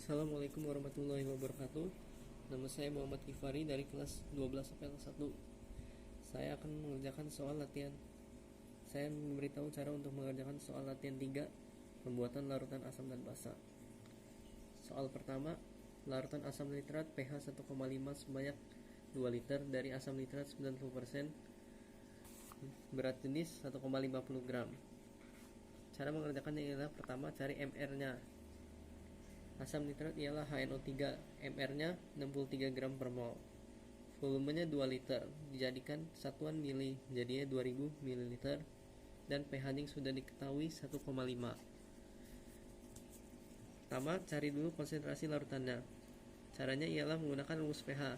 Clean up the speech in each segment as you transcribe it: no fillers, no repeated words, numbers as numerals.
Assalamualaikum warahmatullahi wabarakatuh. Nama saya Muhammad Kifari dari kelas 12 APL 1. Saya akan mengerjakan soal latihan. Saya memberitahu cara untuk mengerjakan soal latihan 3, pembuatan larutan asam dan basa. Soal pertama, larutan asam nitrat pH 1,5 sebanyak 2 liter dari asam nitrat 90%, berat jenis 1,50 gram. Cara mengerjakannya ialah pertama cari MR-nya. Asam nitrat ialah HNO3, MR-nya 63 gram per mol. Volumenya 2 liter, dijadikan satuan mili, jadinya 2000 ml, dan pH-nya sudah diketahui 1,5. Pertama, cari dulu konsentrasi larutannya. Caranya ialah menggunakan rumus pH.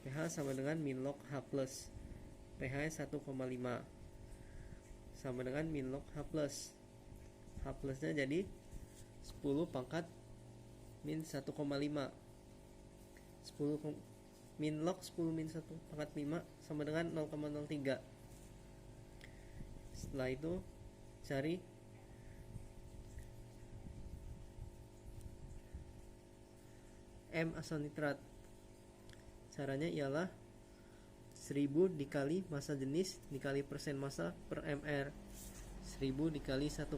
pH sama dengan min log H+. pH-nya 1,5 sama dengan min log H+. H+-nya jadi 10 pangkat min 1,5. 10 min log 10 min 1 pangkat 5 sama dengan 0,03. Setelah itu cari M asam nitrat. Caranya ialah 1000 dikali massa jenis dikali persen massa per mr. 1000 dikali 1,50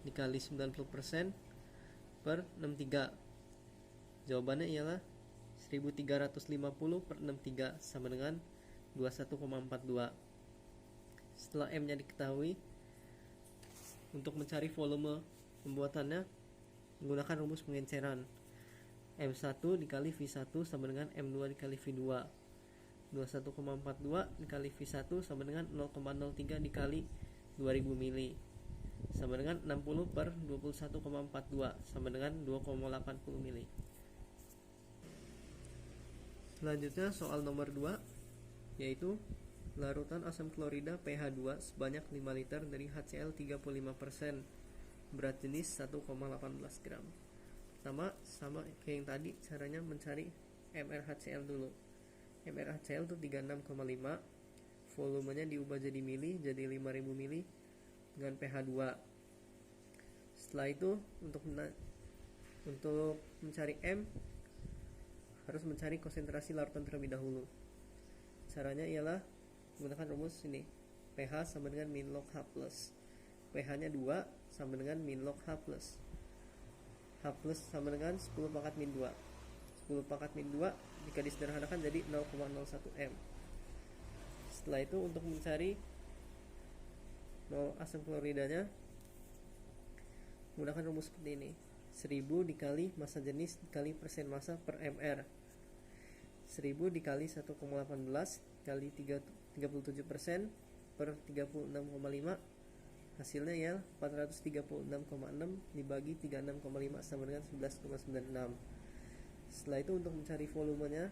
dikali 90% per 63. Jawabannya ialah 1350 per 63 sama dengan 21,42. Setelah M nya diketahui, untuk mencari volume pembuatannya menggunakan rumus pengenceran. M1 dikali V1 sama dengan M2 dikali V2. 21,42 dikali V1 sama dengan 0,03 dikali 2000 mili sama dengan 60 per 21,42 sama dengan 2,80 mili. Selanjutnya soal nomor 2, yaitu larutan asam klorida pH 2 sebanyak 5 liter dari HCl 35%, berat jenis 1,18 gram. Pertama, sama kayak yang tadi, caranya mencari MrHCl dulu. MrHCl itu 36,5, volumenya diubah jadi mili, jadi 5000 mili dengan pH 2. Setelah itu untuk mencari M harus mencari konsentrasi larutan terlebih dahulu. Caranya ialah menggunakan rumus ini, pH sama dengan min log H+. pH-nya 2 sama dengan min log H+. H+ sama dengan 10 pangkat min 2. 10 pangkat min 2 jika disederhanakan jadi 0,01 M. Setelah itu untuk mencari asam kloridanya menggunakan rumus seperti ini, 1000 dikali massa jenis dikali persen massa per mr. 1000 dikali 1,18 kali 37% per 36,5, hasilnya ya 436,6 dibagi 36,5 sama dengan 11,96. Setelah itu untuk mencari volumenya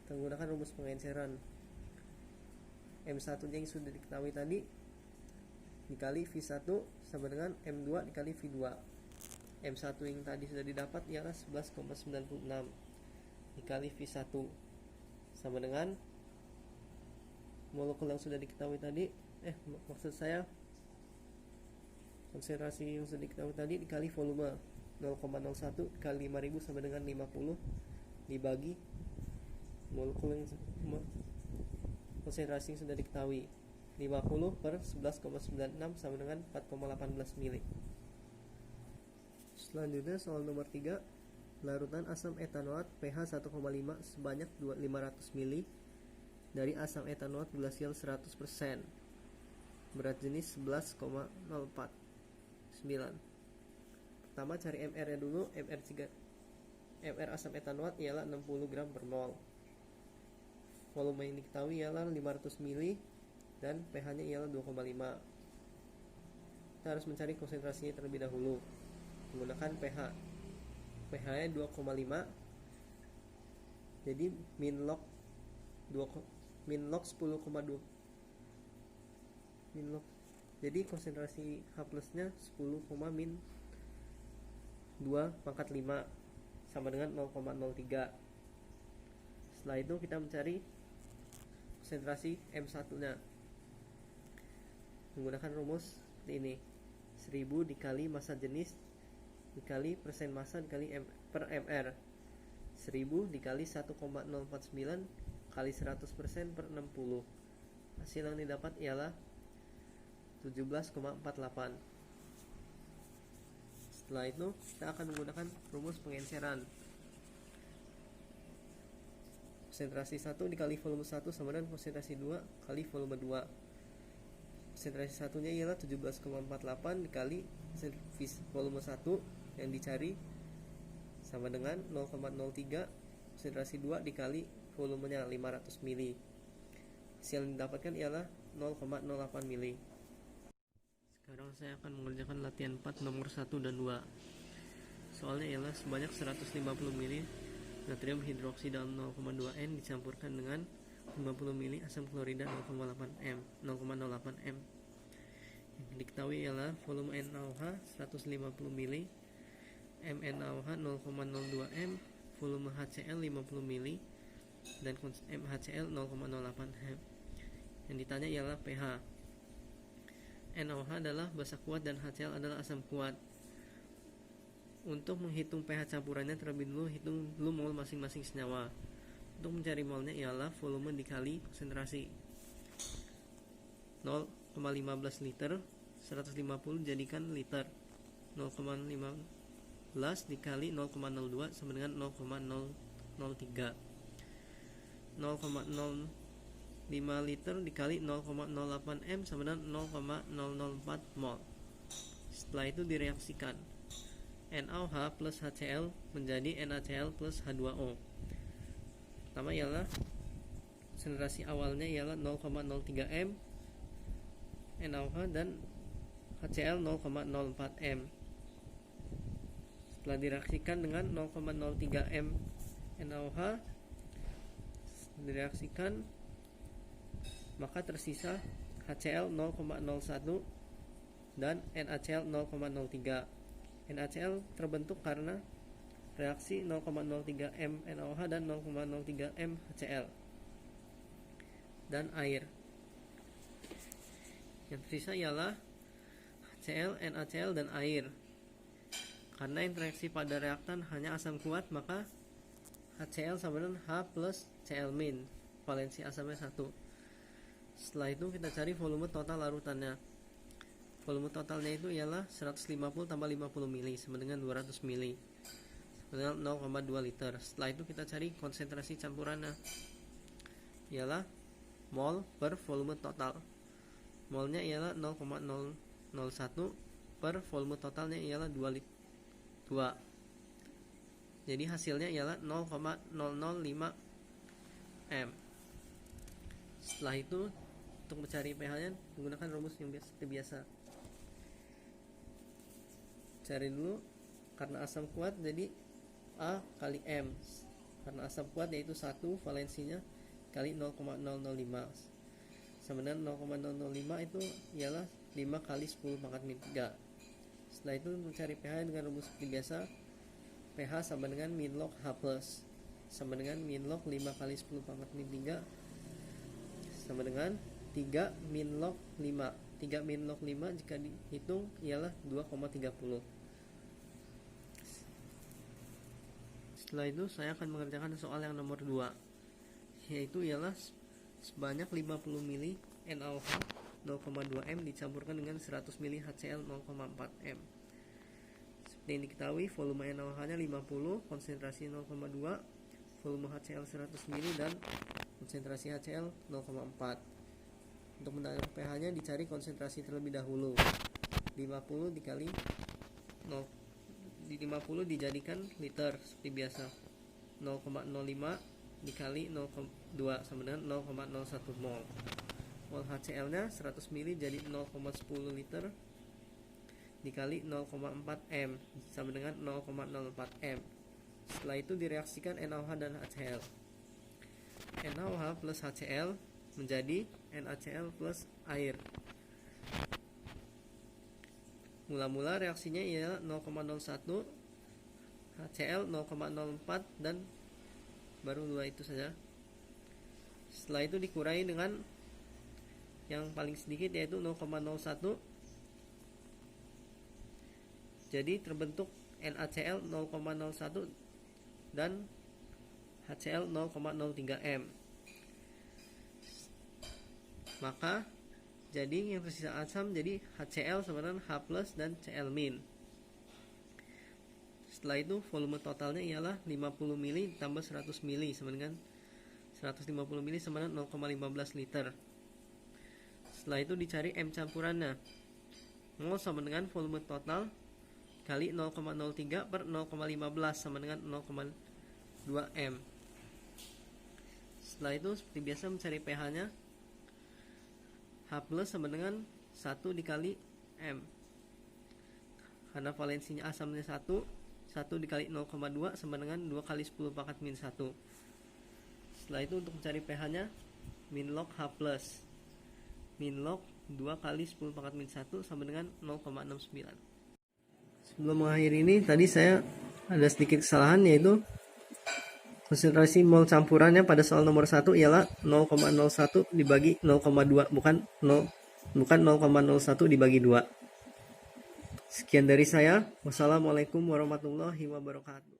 kita menggunakan rumus pengenceran. M1 yang sudah diketahui tadi dikali V1 sama dengan M2 dikali V2. M1 yang tadi sudah didapat ialah 11,96 dikali V1 sama dengan molekul yang sudah diketahui tadi, maksud saya konsentrasi yang sudah diketahui tadi dikali volume 0,01 dikali 5000 sama dengan 50 dibagi molekul yang konsentrasi yang sudah diketahui, 50 per 11,96 sama dengan 4,18 mili. Selanjutnya soal nomor 3, larutan asam etanoat pH 1,5 sebanyak 500 mili dari asam etanoat glasial 100%, berat jenis 11,049. Pertama cari MR nya dulu. MR asam etanoat ialah 60 gram per mol. Volume yang diketahui ialah 500 mili dan pH nya ialah 2,5. Kita harus mencari konsentrasinya terlebih dahulu menggunakan pH. pH nya 2,5, jadi min log 10,2 min log, jadi konsentrasi H+ nya 10, min 2 pangkat 5 sama dengan 0,03. Setelah itu kita mencari konsentrasi M1 nya menggunakan rumus seperti ini, 1000 dikali massa jenis dikali persen massa dikali per mr. 1000 dikali 1,049 kali 100% per 60. Hasil yang didapat ialah 17,48. Setelah itu kita akan menggunakan rumus pengenceran. Konsentrasi 1 dikali volume 1 sama dengan konsentrasi 2 kali volume 2. Konsentrasi 1 nya ialah 17,48 dikali volume 1 yang dicari sama dengan 0,03. Konsentrasi 2 dikali volumenya 500 mili. Hasil yang didapatkan ialah 0,08 mili. Sekarang saya akan mengerjakan latihan 4 nomor 1 dan 2. Soalnya ialah sebanyak 150 mili natrium hidroksida 0,2 N dicampurkan dengan 50 mili asam klorida 0,08 M. Yang diketahui ialah volume NaOH 150 mili, MnAOH 0,02 M, volume HCl 50 mili, dan MHCl 0,08 M. Yang ditanya ialah pH. NaOH adalah basa kuat dan HCl adalah asam kuat. Untuk menghitung pH campurannya, terlebih dulu hitung dulu mol masing-masing senyawa. Untuk mencari molnya ialah volume dikali konsentrasi. 0,15 liter 150 jadikan liter. 0,15 dikali 0,02 sama dengan 0,003. 0,05 liter dikali 0,08 M sama dengan 0,004 mol. Setelah itu direaksikan. NaOH plus HCl menjadi NaCl plus H2O. Pertama ialah konsentrasi awalnya ialah 0,03 M NaOH dan HCl 0,04 M. Setelah direaksikan dengan 0,03 M NaOH direaksikan, maka tersisa HCl 0,01 dan NaCl 0,03. NaCl terbentuk karena reaksi 0,03 M NaOH dan 0,03 M HCl dan air. Yang tersisa ialah HCl, NaCl, dan air. Karena interaksi pada reaktan hanya asam kuat, maka HCl sama dengan H plus Cl min, valensi asamnya 1. Setelah itu kita cari volume total larutannya. Volume totalnya itu ialah 150 tambah 50 mili sama dengan 200 mili sama dengan 0,2 liter. Setelah itu kita cari konsentrasi campurannya, ialah mol per volume total. Molnya ialah 0,001 per volume totalnya ialah 2. Jadi hasilnya ialah 0,005 M. Setelah itu untuk mencari pH-nya menggunakan rumus yang seperti biasa. Cari dulu, karena asam kuat jadi A kali M. Karena asam kuat yaitu 1, valensinya kali 0,005 sama dengan 0,005 itu ialah 5 kali 10 pangkat min 3. Setelah itu mencari pH dengan rumus seperti biasa. pH sama dengan min log H plus sama dengan min log 5 kali 10 pangkat min 3 sama dengan 3 min log 5. 3 min log 5 jika dihitung ialah 2,30. Setelah itu saya akan mengerjakan soal yang nomor 2, yaitu ialah sebanyak 50 mili NaOH 0,2 M dicampurkan dengan 100 mili HCl 0,4 M. Seperti yang diketahui, volume NaOH nya 50, konsentrasi 0,2, volume HCl 100 mili, dan konsentrasi HCl 0,4. Untuk menentukan pH nya dicari konsentrasi terlebih dahulu. 50 dikali 0, di 50 dijadikan liter seperti biasa. 0,05 dikali 0,2 sama dengan 0,01 mol. Mol HCl nya 100 mili jadi 0,10 liter dikali 0,4 M sama dengan 0,04 M. Setelah itu direaksikan NaOH dan HCl. NaOH plus HCl menjadi NaCl plus air. Mula-mula reaksinya ialah 0,01, HCl 0,04, dan baru 2 itu saja. Setelah itu dikurangi dengan yang paling sedikit yaitu 0,01. Jadi terbentuk NaCl 0,01 dan HCl 0,03 M. Maka jadi yang tersisa asam jadi HCl sama dengan H plus dan Cl min. Setelah itu volume totalnya ialah 50 mili tambah 100 mili sama dengan 150 mili sama dengan 0,15 liter. Setelah itu dicari M campurannya. Mol sama dengan volume total kali 0,03 per 0,15 sama dengan 0,2 M. Setelah itu seperti biasa mencari pH nya. H plus sama dengan 1 dikali M. Karena valensinya asamnya 1 dikali 0,2 sama dengan 2 kali 10 pangkat min 1. Setelah itu untuk mencari pH nya min log H plus min log 2 kali 10 pangkat min 1 sama dengan 0,69. Sebelum mengakhiri ini tadi saya ada sedikit kesalahan, yaitu konsentrasi mol campurannya pada soal nomor 1 ialah 0,01 dibagi 0,2 bukan 0,01 dibagi 2. Sekian dari saya. Wassalamualaikum warahmatullahi wabarakatuh.